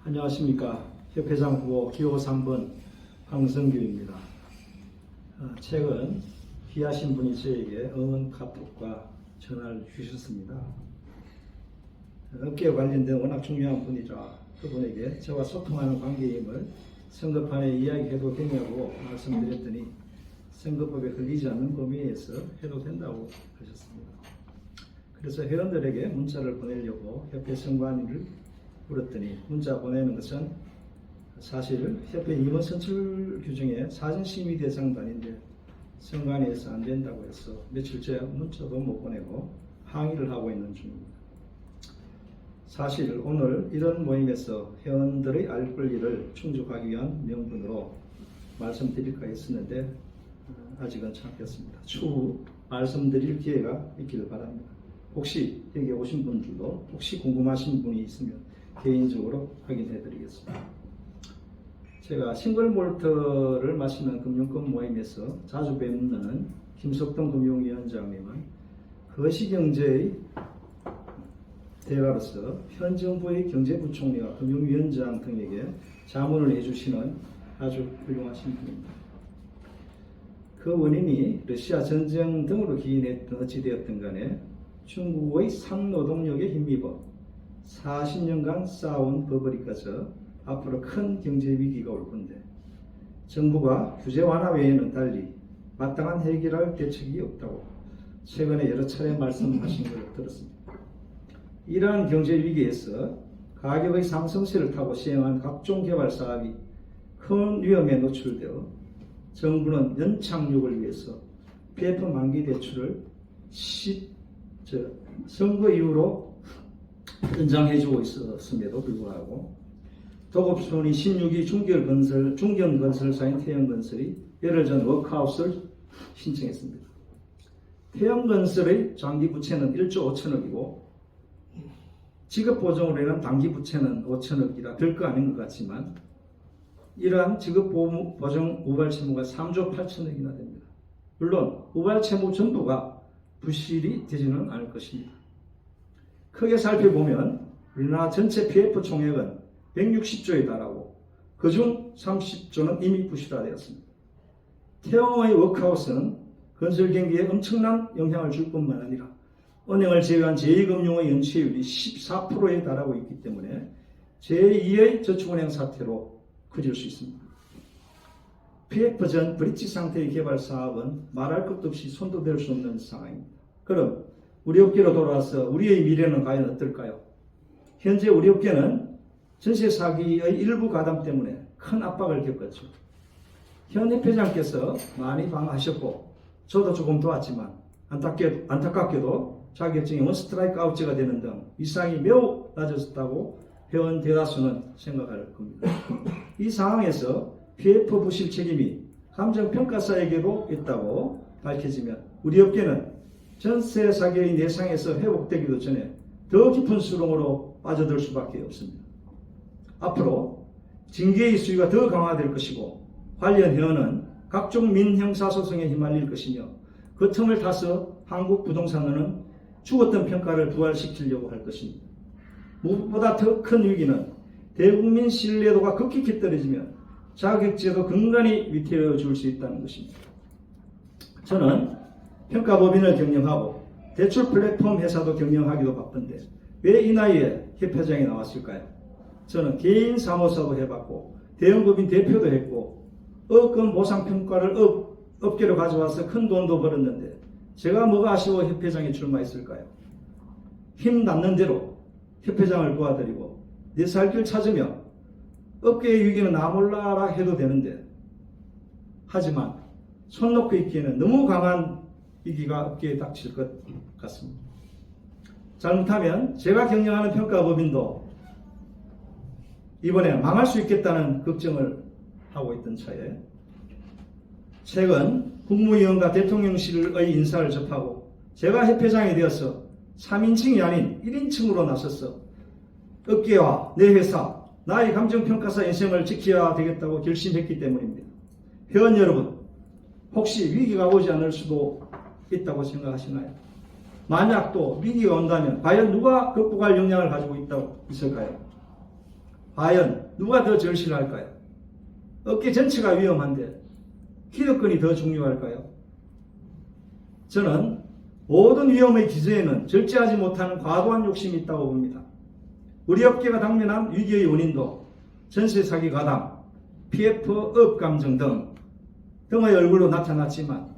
안녕하십니까. 협회장 후보 기호 3번 황성규입니다. 최근 귀하신 분이 저에게 응원 카톡과 전화를 주셨습니다. 업계에 관련된 워낙 중요한 분이라 그분에게 저와 소통하는 관계임을 선거판에 이야기해도 되냐고 말씀드렸더니 선거법에 걸리지 않는 범위에서 해도 된다고 하셨습니다. 그래서 회원들에게 문자를 보내려고 협회 선관위를 물었더니 문자 보내는 것은 사실 협회 임원 선출 규정에 사전심의 대상도 아닌데 선관위에서 안 된다고 해서 며칠째 문자도 못 보내고 항의를 하고 있는 중입니다. 사실 오늘 이런 모임에서 회원들의 알 권리를 충족하기 위한 명분으로 말씀드릴까 했었는데 아직은 참겠습니다. 추후 말씀드릴 기회가 있기를 바랍니다. 혹시 여기 오신 분들도 혹시 궁금하신 분이 있으면 개인적으로 확인해 드리겠습니다. 제가 싱글몰트를 마시는 금융권 모임에서 자주 뵙는 김석동 금융위원장님은 거시경제의 대가로서 현 정부의 경제부총리와 금융위원장 등에게 자문을 해주시는 아주 훌륭하신 분입니다. 그 원인이 러시아 전쟁 등으로 기인했던 어찌되었든 간에 중국의 상노동력에 힘입어 40년간 쌓아온 버블이 꺼져 앞으로 큰 경제 위기가 올 건데 정부가 규제 완화 외에는 달리 마땅한 해결할 대책이 없다고 최근에 여러 차례 말씀하신 걸 들었습니다. 이러한 경제 위기에서 가격의 상승세를 타고 시행한 각종 개발 사업이 큰 위험에 노출되어 정부는 연착륙을 위해서 PF 만기 대출을 선거 이후로 연장해주고 있었음에도 불구하고 도급순위 16위 중견건설사인 태영건설이 열흘 전 워크아웃을 신청했습니다. 태영건설의 장기부채는 1조 5천억이고 지급보증으로 인한 단기부채는 5천억이라 별거 아닌 것 같지만 이러한 지급보증 우발채무가 3조 8천억이나 됩니다. 물론 우발채무 전부가 부실이 되지는 않을 것입니다. 크게 살펴보면 우리나라 전체 PF 총액은 160조에 달하고 그중 30조는 이미 부실화되었습니다. 태영의 워크아웃은 건설 경기에 엄청난 영향을 줄 뿐만 아니라 은행을 제외한 제2금융의 연체율이 14%에 달하고 있기 때문에 제2의 저축은행 사태로 커질 수 있습니다. PF 전 브릿지 상태의 개발 사업은 말할 것도 없이 손도 댈 수 없는 상황입니다. 그럼 우리 업계로 돌아와서 우리의 미래는 과연 어떨까요? 현재 우리 업계는 전세 사기의 일부 가담 때문에 큰 압박을 겪었죠. 현 협회장께서 많이 방어하셨고 저도 조금 도왔지만 안타깝게도 자격증이 원스트라이크 아웃제가 되는 등 위상이 매우 낮아졌다고 회원 대다수는 생각할 겁니다. 이 상황에서 PF 부실 책임이 감정평가사에게도 있다고 밝혀지면 우리 업계는 전세 사기의 내상에서 회복되기도 전에 더 깊은 수렁으로 빠져들 수밖에 없습니다. 앞으로 징계의 수위가 더 강화될 것이고 관련 회원은 각종 민형사소송에 휘말릴 것이며 그 틈을 타서 한국 부동산은 죽었던 평가를 부활시키려고 할 것입니다. 무엇보다 더 큰 위기는 대국민 신뢰도가 급격히 떨어지면 자격제도 근간이 위태워질 수 있다는 것입니다. 저는 평가법인을 경영하고 대출 플랫폼 회사도 경영하기도 바쁜데 왜 이 나이에 협회장이 나왔을까요? 저는 개인 사무소도 해봤고 대형법인 대표도 했고 업금 보상 평가를 업계로 가져와서 큰 돈도 벌었는데 제가 뭐가 아쉬워 협회장에 출마했을까요? 힘 닿는 대로 협회장을 도와드리고 내 살 길 찾으며 업계의 위기는 나 몰라라 해도 되는데 하지만 손 놓고 있기에는 너무 강한 위기가 업계에 닥칠 것 같습니다. 잘못하면 제가 경영하는 평가법인도 이번에 망할 수 있겠다는 걱정을 하고 있던 차에 최근 국무위원과 대통령실의 인사를 접하고 제가 협회장이 되어서 3인칭이 아닌 1인칭으로 나서서 업계와 내 회사, 나의 감정평가사 인생을 지켜야 되겠다고 결심했기 때문입니다. 회원 여러분, 혹시 위기가 오지 않을 수도 있다고 생각하시나요? 만약 또 위기가 온다면 과연 누가 극복할 역량을 가지고 있을까요? 과연 누가 더 절실할까요? 업계 전체가 위험한데 기득권이 더 중요할까요? 저는 모든 위험의 기저에는 절제하지 못하는 과도한 욕심이 있다고 봅니다. 우리 업계가 당면한 위기의 원인도 전세 사기 가담, PF 업감정 등의 얼굴로 나타났지만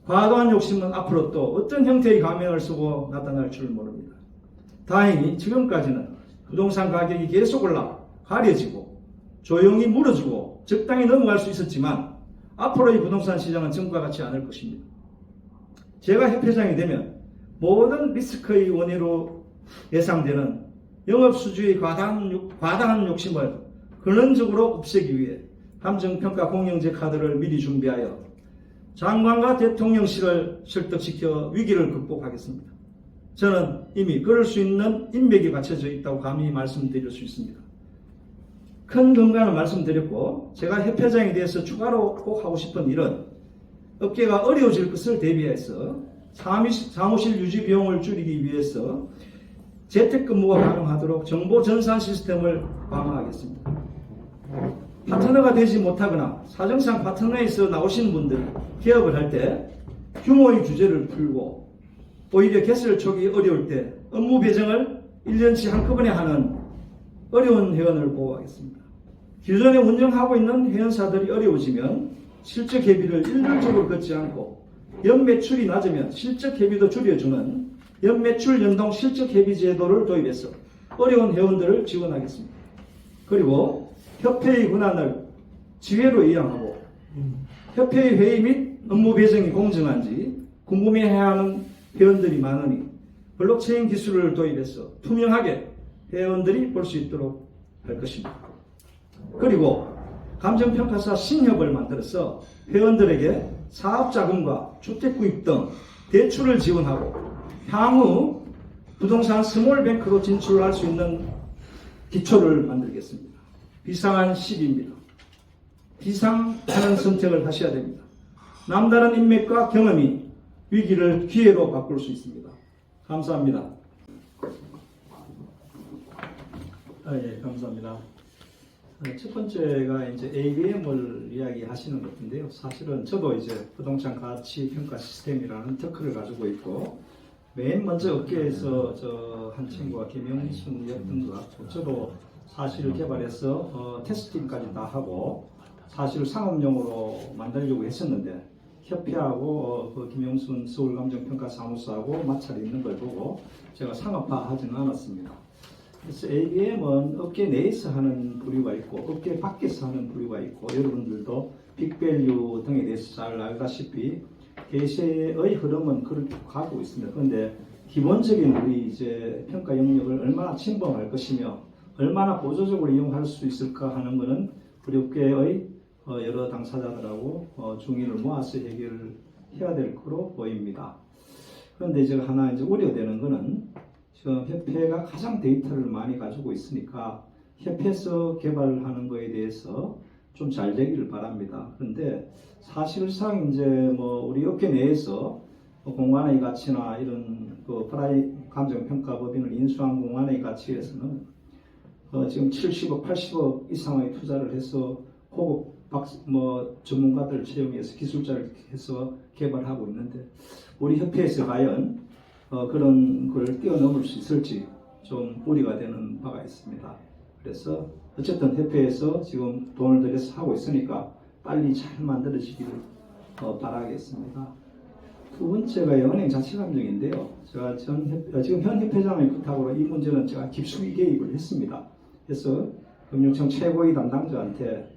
과도한 욕심은 앞으로 또 어떤 형태의 가면을 쓰고 나타날 줄 모릅니다. 다행히 지금까지는 부동산 가격이 계속 올라 가려지고 조용히 물어주고 적당히 넘어갈 수 있었지만 앞으로의 부동산 시장은 전과 같지 않을 것입니다. 제가 협회장이 되면 모든 리스크의 원인으로 예상되는 영업수주의 과다한 욕심을 근원적으로 없애기 위해 감정평가 공영제 카드를 미리 준비하여 장관과 대통령실을 설득시켜 위기를 극복하겠습니다. 저는 이미 그럴 수 있는 인맥이 갖춰져 있다고 감히 말씀드릴 수 있습니다. 큰 근간을 말씀드렸고 제가 협회장에 대해서 추가로 꼭 하고 싶은 일은 업계가 어려워질 것을 대비해서 사무실 유지 비용을 줄이기 위해서 재택근무가 가능하도록 정보 전산 시스템을 강화하겠습니다. 파트너가 되지 못하거나 사정상 파트너에서 나오신 분들이 개업을 할 때 규모의 규제를 풀고 오히려 개설 초기 어려울 때 업무 배정을 1년치 한꺼번에 하는 어려운 회원을 보호하겠습니다. 기존에 운영하고 있는 회원사들이 어려워지면 실적 대비를 일률적으로 걷지 않고 연매출이 낮으면 실적 대비도 줄여주는 연매출 연동 실적 대비 제도를 도입해서 어려운 회원들을 지원하겠습니다. 그리고 협회의 권한을 지회로 이양하고 협회의 회의 및 업무 배정이 공정한지 궁금해하는 회원들이 많으니 블록체인 기술을 도입해서 투명하게 회원들이 볼 수 있도록 할 것입니다. 그리고 감정평가사 신협을 만들어서 회원들에게 사업자금과 주택구입 등 대출을 지원하고 향후 부동산 스몰뱅크로 진출할 수 있는 기초를 만들겠습니다. 비상한 시기입니다. 비상하는 선택을 하셔야 됩니다. 남다른 인맥과 경험이 위기를 기회로 바꿀 수 있습니다. 감사합니다. 예, 감사합니다. 첫 번째가 이제 ABM을 이야기하시는 것 같은데요. 사실은 저도 이제 부동산 가치 평가 시스템이라는 특허를 가지고 있고, 맨 먼저 업계에서 저 한 친구가 김영순이었던 것 같고, 저도 사실 개발해서 테스팅까지 다 하고 사실 상업용으로 만들려고 했었는데 협회하고 그 김영순 서울감정평가사무소하고 마찰이 있는 걸 보고 제가 상업화하지는 않았습니다. 그래서 ABM은 업계 내에서 하는 부류가 있고 업계 밖에서 하는 부류가 있고, 여러분들도 빅밸류 등에 대해서 잘 알다시피 대세의 흐름은 그렇게 가고 있습니다. 그런데 기본적인 우리 이제 평가 영역을 얼마나 침범할 것이며 얼마나 보조적으로 이용할 수 있을까 하는 것은 우리 업계의 여러 당사자들하고 중의를 모아서 해결을 해야 될 거로 보입니다. 그런데 제가 하나 이제 우려되는 것은 지금 협회가 가장 데이터를 많이 가지고 있으니까 협회에서 개발하는 거에 대해서 좀 잘 되기를 바랍니다. 그런데 사실상 이제 뭐 우리 업계 내에서 공간의 가치나 이런 그 감정평가법인을 인수한 공간의 가치에서는 지금 70억, 80억 이상의 투자를 해서 고급 전문가들 채용해서 기술자를 해서 개발하고 있는데 우리 협회에서 과연 그런 걸 뛰어넘을 수 있을지 좀 우려가 되는 바가 있습니다. 그래서 어쨌든 협회에서 지금 돈을 들여서 하고 있으니까 빨리 잘 만들어지기를 바라겠습니다. 두 번째가 은행 자체 감정인데요. 제가 지금 현 협회장의 부탁으로 이 문제는 제가 깊숙이 개입을 했습니다. 그래서 금융청 최고의 담당자한테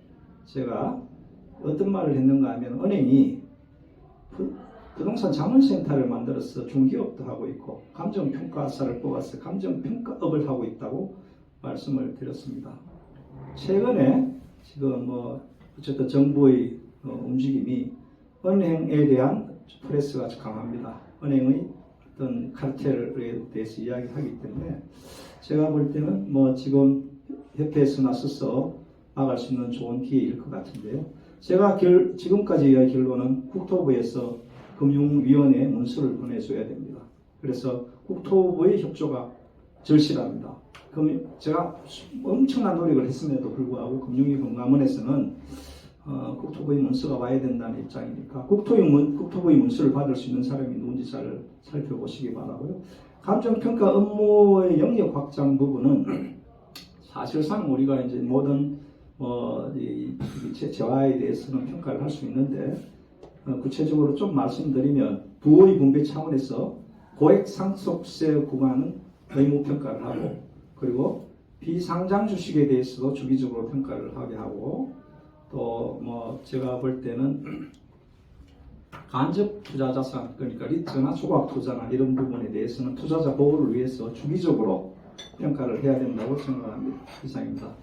제가 어떤 말을 했는가 하면 은행이 부동산 자문센터를 만들어서 중개업도 하고 있고 감정평가사를 뽑아서 감정평가업을 하고 있다고 말씀을 드렸습니다. 최근에 지금 어쨌든 정부의 움직임이 은행에 대한 프레스가 아주 강합니다. 은행의 어떤 카르텔에 대해서 이야기하기 때문에 제가 볼 때는 지금 협회에서 나서서 나갈 수 있는 좋은 기회일 것 같은데요. 제가 지금까지의 결론은 국토부에서 금융위원회에 문서를 보내줘야 됩니다. 그래서 국토부의 협조가 절실합니다. 제가 엄청난 노력을 했음에도 불구하고 금융위금감원에서는 국토부의 문서가 와야 된다는 입장이니까 국토부의 문서를 받을 수 있는 사람이 누군지 잘 살펴보시기 바라고요. 감정평가 업무의 영역 확장 부분은 사실상 우리가 이제 모든 재화에 대해서는 평가를 할 수 있는데 구체적으로 좀 말씀드리면 부의 분배 차원에서 고액 상속세 구간은 의무 평가를 하고 그리고 비상장 주식에 대해서도 주기적으로 평가를 하게 하고 또 제가 볼 때는 간접 투자 자산 그러니까 리츠나 조각 투자나 이런 부분에 대해서는 투자자 보호를 위해서 주기적으로 평가를 해야 된다고 생각합니다. 이상입니다.